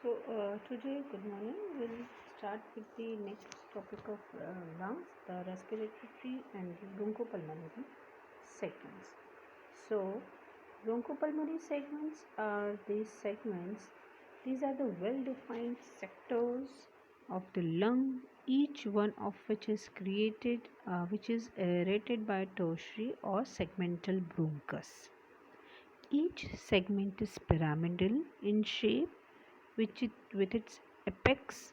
Today, good morning. We'll start with the next topic of lungs, the respiratory and bronchopulmonary segments. So, bronchopulmonary segments are these segments. These are the well-defined sectors of the lung, each one of which is aerated by tertiary or segmental bronchus. Each segment is pyramidal in shape with its apex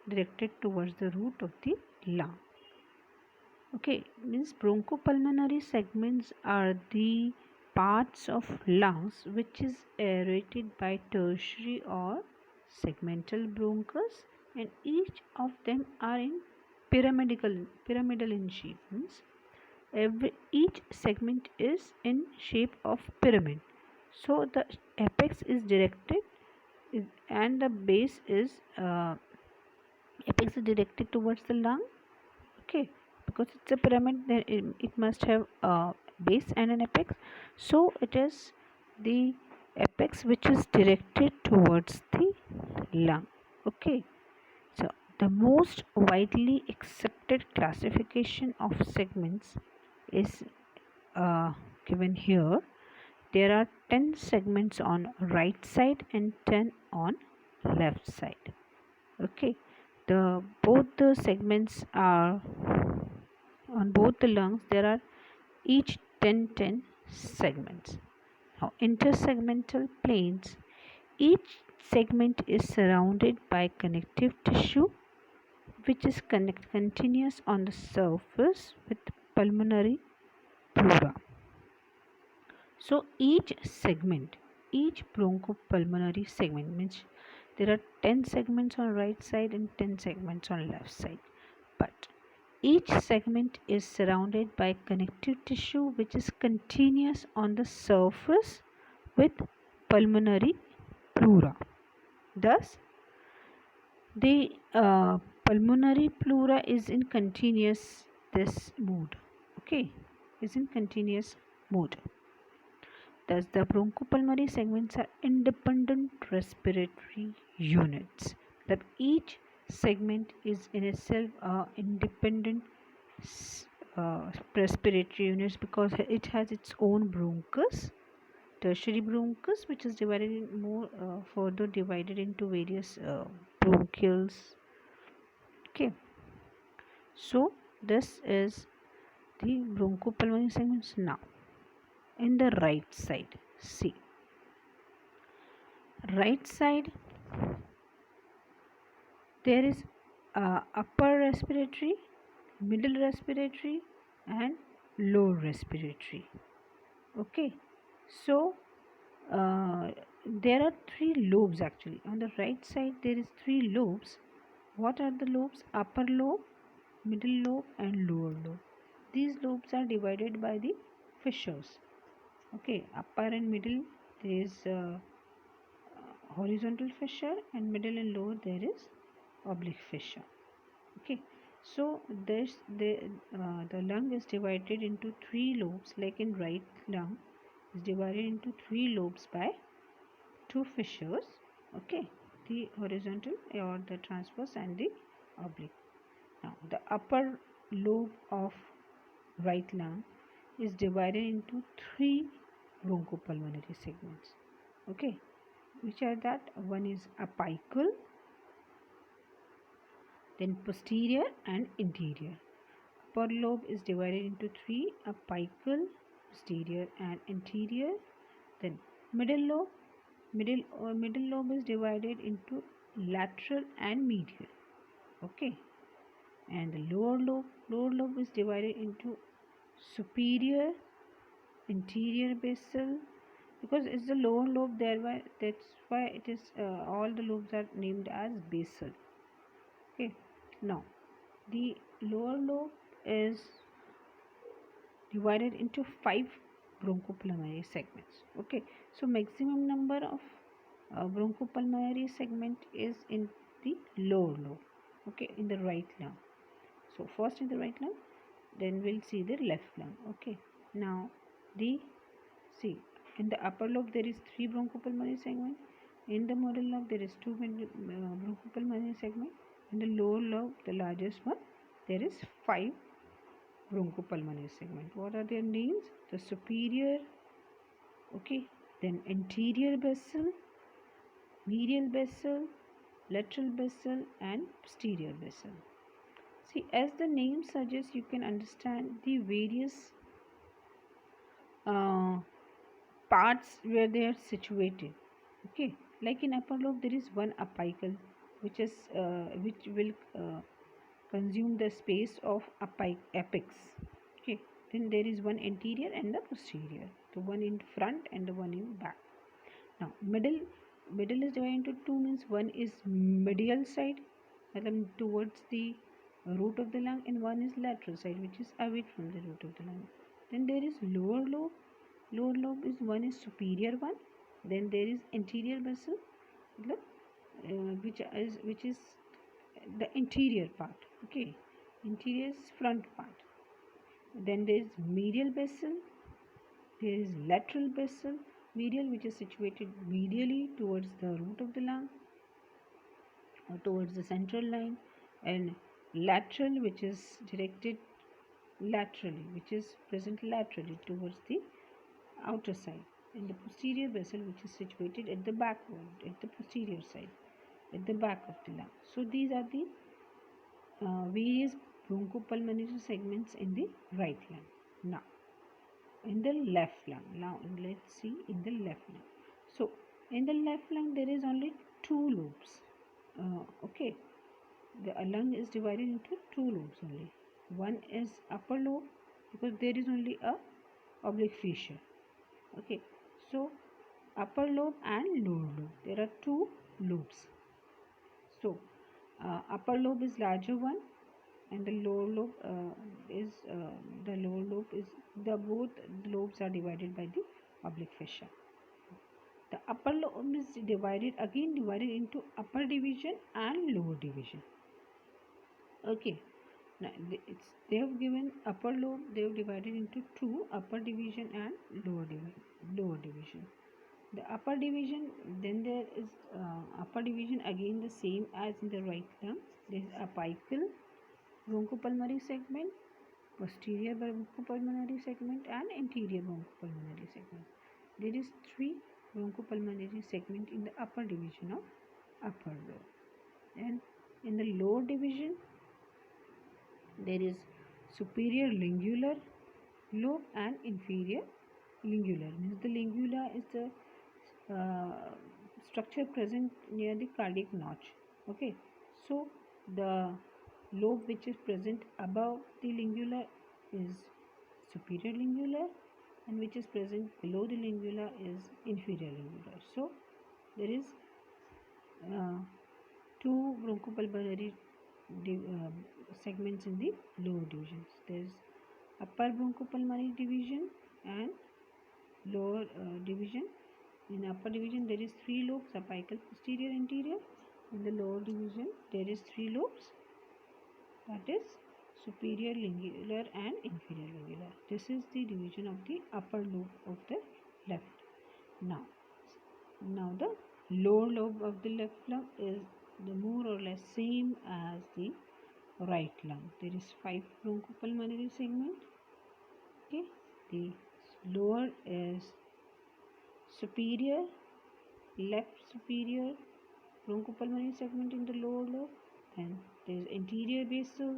directed towards the root of the lung. Okay, means bronchopulmonary segments are the parts of lungs which is aerated by tertiary or segmental bronchus, and each of them are in pyramidal in shape. Means each segment is in shape of pyramid. So the apex is directed and the base is apex is directed towards the lung. Okay, because it's a pyramid, then it must have a base and an apex. So it is the apex which is directed towards the lung. Okay, so the most widely accepted classification of segments is given here. There are 10 segments on right side and 10 on left side. Okay, both the segments are on both the lungs. There are each 10 segments. Now, intersegmental planes. Each segment is surrounded by connective tissue which is continuous on the surface with pulmonary pleura. So each bronchopulmonary segment means there are 10 segments on right side and 10 segments on left side. But each segment is surrounded by connective tissue which is continuous on the surface with pulmonary pleura. Thus, the pulmonary pleura is in continuous mode. Okay, is in continuous mode. Thus, the bronchopulmonary segments are independent respiratory units. That each segment is in itself independent respiratory units because it has its own bronchus, tertiary bronchus, which is divided in further divided into various bronchioles. Okay, so this is the bronchopulmonary segments. Now, in the right side, see, right side there is upper respiratory, middle respiratory and lower respiratory. Okay, so there are three lobes actually. On the right side there is three lobes. What are the lobes? Upper lobe, middle lobe and lower lobe. These lobes are divided by the fissures. Okay, upper and middle there is horizontal fissure, and middle and lower there is oblique fissure. Okay, so the lung is divided into three lobes. Like in right lung is divided into three lobes by two fissures. Okay, the horizontal or the transverse and the oblique. Now the upper lobe of right lung is divided into three bronchopulmonary segments. Okay, which are that? One is apical, then posterior and interior. Upper lobe is divided into three: apical, posterior and interior. Then middle lobe is divided into lateral and medial. Okay, and the lower lobe is divided into superior, interior basal, because it's the lower lobe, that's why it is all the lobes are named as basal. Okay, now the lower lobe is divided into 5 bronchopulmonary segments. Okay, so maximum number of bronchopulmonary segment is in the lower lobe. Okay, in the right lung. So first in the right lung, then we'll see the left lung. Okay, now in the upper lobe there is 3 bronchopulmonary segments. In the middle lobe, there is two bronchopulmonary segment. In the lower lobe, the largest one, there is 5 bronchopulmonary segment. What are their names? The superior, okay, then anterior basal, medial basal, lateral basal, and posterior basal. See, as the name suggests, you can understand the various uh, parts where they are situated. Okay, like in upper lobe, there is one apical, which will consume the space of apex. Okay, then there is one anterior and the posterior, the one in front and the one in back. Now middle is divided into two, means one is medial side towards the root of the lung, and one is lateral side, which is away from the root of the lung. Then there is lower lobe. Lower lobe is one is superior one. Then there is anterior basal, which is the interior part. Okay, interior is front part. Then there is medial basal. There is lateral basal. Medial, which is situated medially towards the root of the lung or towards the central line, and lateral, which is directed laterally, which is present laterally towards the outer side, and the posterior basal, which is situated at the backward, at the posterior side, at the back of the lung. So these are the various bronchopulmonary segments in the right lung. Now in the left lung, let's see in the left lung. So in the left lung, there is only 2 lobes. Okay, the lung is divided into 2 lobes only. One is upper lobe, because there is only a oblique fissure. Okay, so upper lobe and lower lobe, there are 2 lobes. So upper lobe is larger one, and the lower lobe is the both lobes are divided by the oblique fissure. The upper lobe is divided into upper division and lower division. Okay, now they have given upper lobe, they have divided into 2, upper division and lower division. The upper division, then there is upper division, again the same as in the right lung. There is apical bronchopulmonary segment, posterior bronchopulmonary segment, and anterior bronchopulmonary segment. There is 3 bronchopulmonary segment in the upper division of upper lobe. And in the lower division, there is superior lingular lobe and inferior lingular. Means the lingula is the structure present near the cardiac notch. Okay, so the lobe which is present above the lingula is superior lingular, and which is present below the lingula is inferior lingular. So there is 2 bronchopulmonary segments in the lower divisions. There is upper bronchopulmonary division and lower division. In upper division, there is 3 lobes: apical, posterior, anterior. In the lower division, there is 3 lobes, that is superior lingular and inferior lingular. This is the division of the upper lobe of the left. Now the lower lobe of the left lung is the more or less same as the right lung. There is 5 bronchopulmonary segment. Okay, the lower is superior, left superior bronchopulmonary segment in the lower lobe. Then there is anterior basal,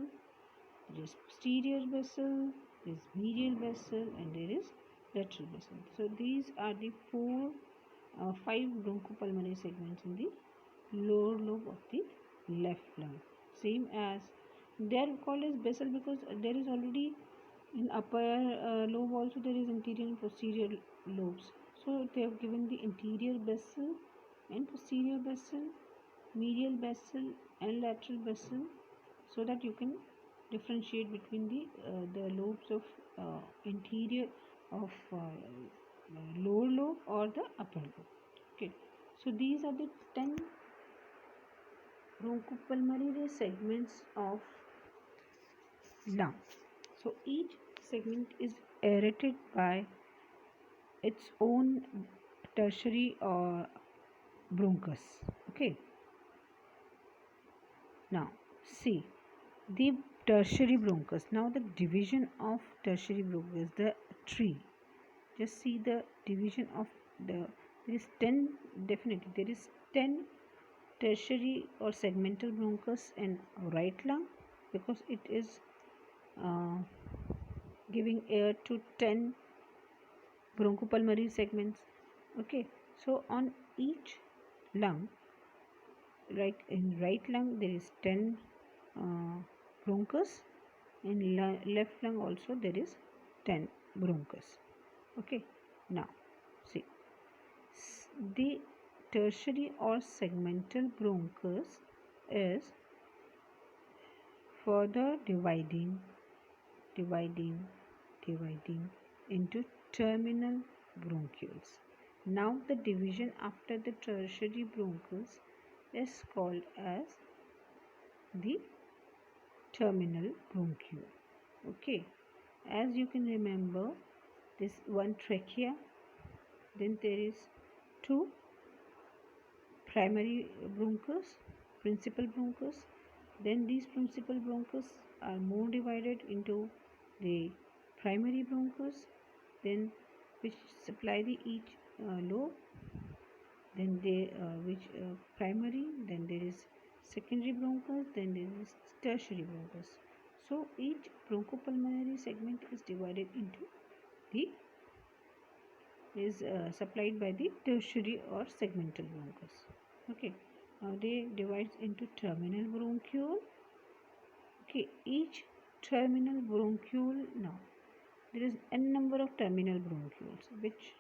there is posterior basal, there is medial basal, and there is lateral basal. So these are the 5 bronchopulmonary segments in the lower lobe of the left lung. Same as they are called as basal because there is already in upper lobe also there is anterior and posterior lobes. So they have given the anterior basal and posterior basal, medial basal and lateral basal, so that you can differentiate between the lobes of anterior of lower lobe or the upper lobe. Okay, so these are the 10 bronchopulmonary segments of lung. So each segment is aerated by its own tertiary or bronchus. Okay, now see the tertiary bronchus. Now the division of tertiary bronchus, the tree. Just see the division of the, there is 10, definitely there is 10 tertiary or segmental bronchus in right lung, because it is uh, giving air to 10 bronchopulmonary segments. Okay, so on each lung, like in right lung there is 10 bronchus, in left lung also there is 10 bronchus. Okay, now see the tertiary or segmental bronchus is further dividing into terminal bronchioles. Now the division after the tertiary bronchus is called as the terminal bronchiole. Okay, as you can remember, this one trachea, then there is two primary bronchus, principal bronchus, then these principal bronchus are more divided into the primary bronchus, then which supply the each lobe, then they which primary, then there is secondary bronchus, then there is tertiary bronchus. So each bronchopulmonary segment is divided into the is supplied by the tertiary or segmental bronchus. Okay, now they divides into terminal bronchiole. Okay, each terminal bronchiole, now there is n number of terminal bronchioles which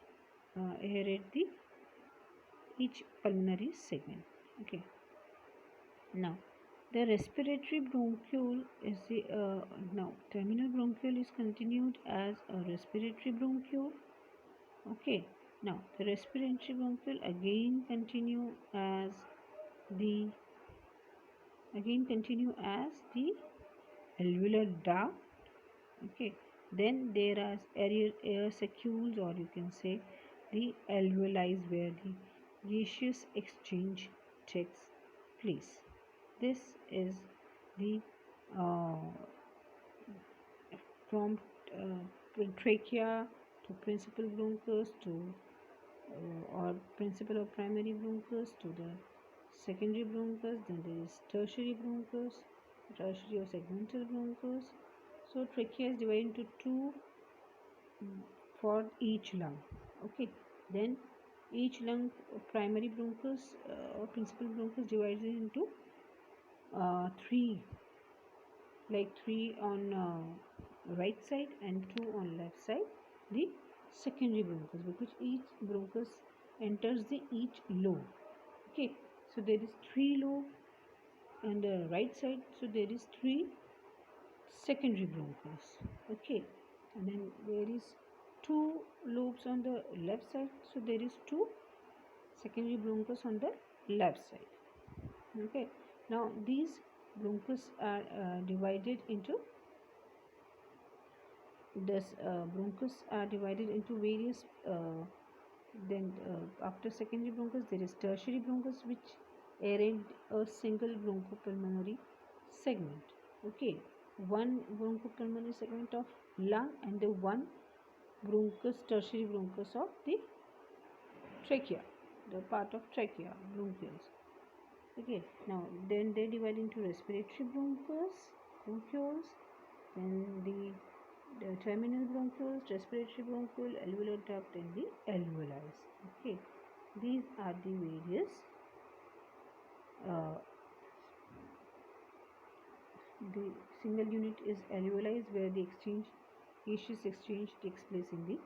aerate the each pulmonary segment. Okay, now the respiratory bronchiole is the now terminal bronchiole is continued as a respiratory bronchiole. Okay, now the respiratory bronchiole again continue as the alveolar duct. Okay, then there are air sacules, or you can say the alveoli, where the gaseous exchange takes place. This is the uh, from trachea to principal bronchus to or principal or primary bronchus to the secondary bronchus, then there is tertiary bronchus, tertiary or segmental bronchus. So trachea is divided into two for each lung. Okay, then each lung primary bronchus or principal bronchus divided into three, like three on right side and two on left side, the secondary bronchus, because each bronchus enters the each lobe. Okay, so there is three lobe on the right side, so there is three secondary bronchus. Okay, and then there is two lobes on the left side, so there is two secondary bronchus on the left side. Okay, now these bronchus are divided into various then after secondary bronchus there is tertiary bronchus, which aerate a single bronchopulmonary segment. Okay, one bronchopulmonary segment of lung and the one tertiary bronchus of the trachea, the part of trachea bronchioles. Okay, now then they divide into respiratory bronchioles, then the terminal bronchioles, respiratory bronchiole, alveolar duct, and the alveoli. Okay, these are the various the single unit is alveoli, where the gaseous exchange takes place in the